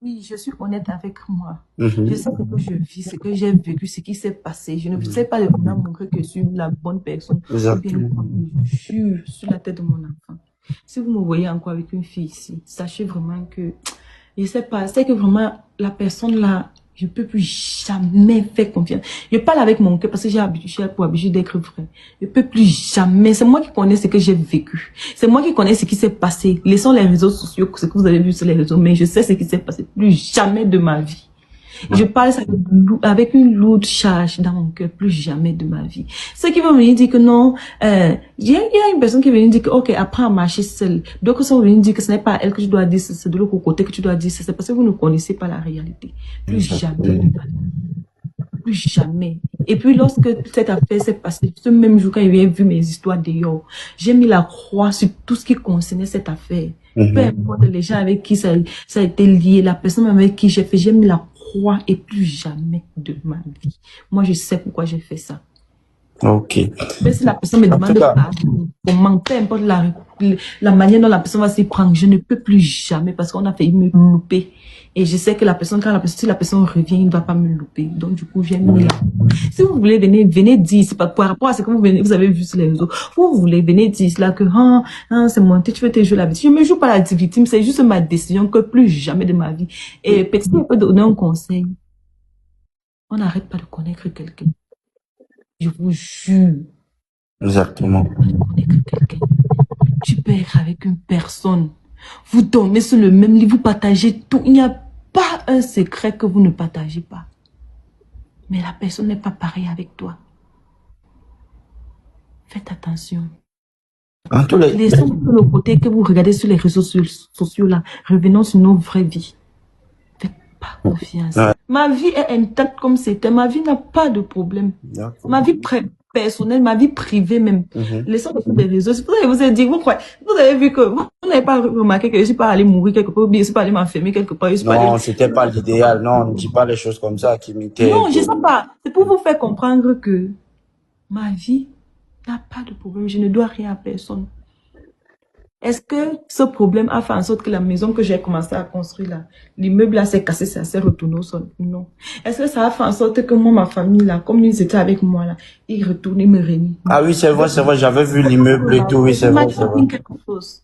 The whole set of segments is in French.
Oui, je suis honnête avec moi. Je Mhm. sais ce que je vis, ce que j'ai vécu, ce qui s'est passé. Je ne sais pas vraiment montrer que je suis la bonne personne ou bien Exactement. je jure sur la tête de mon enfant. Si vous me voyez encore avec une fille ici, sachez vraiment que, je sais pas, c'est que vraiment la personne là, je peux plus jamais faire confiance. Je parle avec mon cœur parce que j'ai pour habitude d'être vrai. Je peux plus jamais. C'est moi qui connais ce que j'ai vécu. C'est moi qui connais ce qui s'est passé. Laissons les réseaux sociaux, ce que vous avez vu sur les réseaux, mais je sais ce qui s'est passé. Plus jamais de ma vie. Je parle ça avec une lourde charge dans mon cœur, plus jamais de ma vie. Ceux qui vont venir dire que non, il y a une personne qui vient dire que, ok, apprends à marcher seule. D'autres sont venus dire que ce n'est pas à elle que tu dois dire, c'est de l'autre côté que tu dois dire, c'est parce que vous ne connaissez pas la réalité. Plus jamais de Exactement. ma vie. Plus jamais. Et puis, lorsque cette affaire s'est passée, ce même jour, quand il avait vu mes histoires dehors, j'ai mis la croix sur tout ce qui concernait cette affaire. Peu Mhm. importe les gens avec qui ça a été lié, la personne avec qui j'ai fait, j'ai mis la croix et plus jamais de ma vie. Moi, je sais pourquoi j'ai fait ça. Ok. Même si la personne me En tout demande cas, pardon, comment, peu importe la manière dont la personne va s'y prendre, je ne peux plus jamais parce qu'on a failli me louper. Et je sais que la personne, si la personne revient, il ne va pas me louper. Donc, du coup, j'ai mis là. Si vous voulez venez dire, c'est pas par rapport à ce que vous avez vu sur les réseaux. Vous voulez, venez dire là que, c'est monté, tu veux te jouer la victime. Je me joue pas la victime, c'est juste ma décision que plus jamais de ma vie. Et petit, on peut donner un conseil. On n'arrête pas de connaître quelqu'un. Je vous jure. exactement. Connaître quelqu'un. Tu peux être avec une personne. Vous dormez sur le même lit, vous partagez tout. Il n'y a pas un secret que vous ne partagez pas. Mais la personne n'est pas pareille avec toi. Faites attention. En tous les, Laissons le côté que vous regardez sur les réseaux sociaux là. Revenons sur nos vraies vies. Faites pas confiance. ouais, Ma vie est intacte comme c'était. Ma vie n'a pas de problème. d'accord. Ma vie personnelle, ma vie privée même. Mhm. Laissons les réseaux. Vous avez dit, vous avez vu que vous n'avez pas remarqué que je ne suis pas allée mourir quelque part, ou bien je ne suis pas allée m'enfermer quelque part, je suis pas allée. Non, c'était pas l'idéal. Non, ne dis pas les choses comme ça qui m'étaient. Non, je ne sais pas. C'est pour vous faire comprendre que ma vie n'a pas de problème. Je ne dois rien à personne. Est-ce que ce problème a fait en sorte que la maison que j'ai commencé à construire là, l'immeuble là s'est cassé, ça s'est retourné au sol? Non. Est-ce que ça a fait en sorte que moi, ma famille là, comme ils étaient avec moi là, ils retournent, ils me renient? Ah oui, c'est vrai, j'avais vu l'immeuble et tout, oui, c'est vrai, Remarquez c'est vrai. bien quelque chose.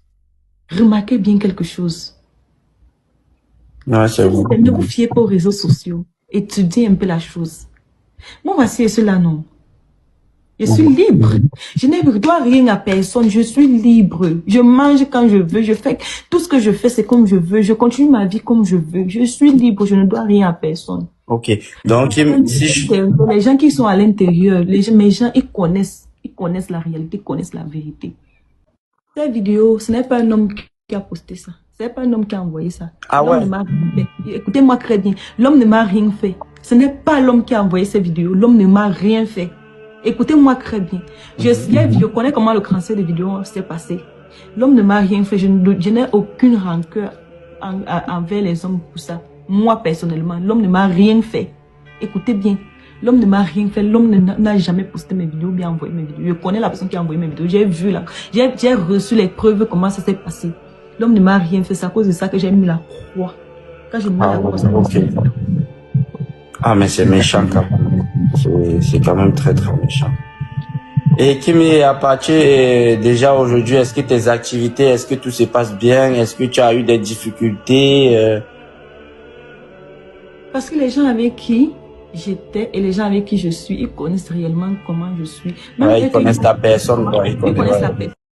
Remarquez bien quelque chose. Ouais, Si c'est vrai. vous ne vous fiez pas aux réseaux sociaux, étudiez un peu la chose. Moi, voici cela, non. Je suis Mhm. libre. Je ne dois rien à personne. Je suis libre. Je mange quand je veux. Je fais tout ce que je fais, c'est comme je veux. Je continue ma vie comme je veux. Je suis libre. Je ne dois rien à personne. Ok. Donc, si je... Les gens qui sont à l'intérieur, mes gens, ils connaissent la réalité, ils connaissent la vérité. Cette vidéo, ce n'est pas un homme qui a posté ça. Ce n'est pas un homme qui a envoyé ça. Ah L'homme ne ouais. m'a rien fait. Écoutez-moi très bien. L'homme ne m'a rien fait. Ce n'est pas l'homme qui a envoyé cette vidéo. L'homme ne m'a rien fait. Écoutez-moi très bien. Je connais comment le cancer de vidéo s'est passé. L'homme ne m'a rien fait. Je n'ai aucune rancœur envers les hommes pour ça. Moi, personnellement, l'homme ne m'a rien fait. Écoutez bien. L'homme ne m'a rien fait. L'homme n'a jamais posté mes vidéos ou bien envoyé mes vidéos. Je connais la personne qui a envoyé mes vidéos. J'ai vu là. J'ai reçu les preuves comment ça s'est passé. L'homme ne m'a rien fait. C'est à cause de ça que j'ai mis la croix. Quand j'ai mis Ah la croix, ouais, ok. Ah, mais c'est méchant quand même. C'est quand même très, très méchant. Et Kimi, à partir déjà aujourd'hui, est-ce que tes activités, est-ce que tout se passe bien? Est-ce que tu as eu des difficultés? Parce que les gens avec qui j'étais et les gens avec qui je suis, ils connaissent réellement comment je suis. Même Ouais, ils eux, connaissent ta personne, quoi. ils connaissent la personne.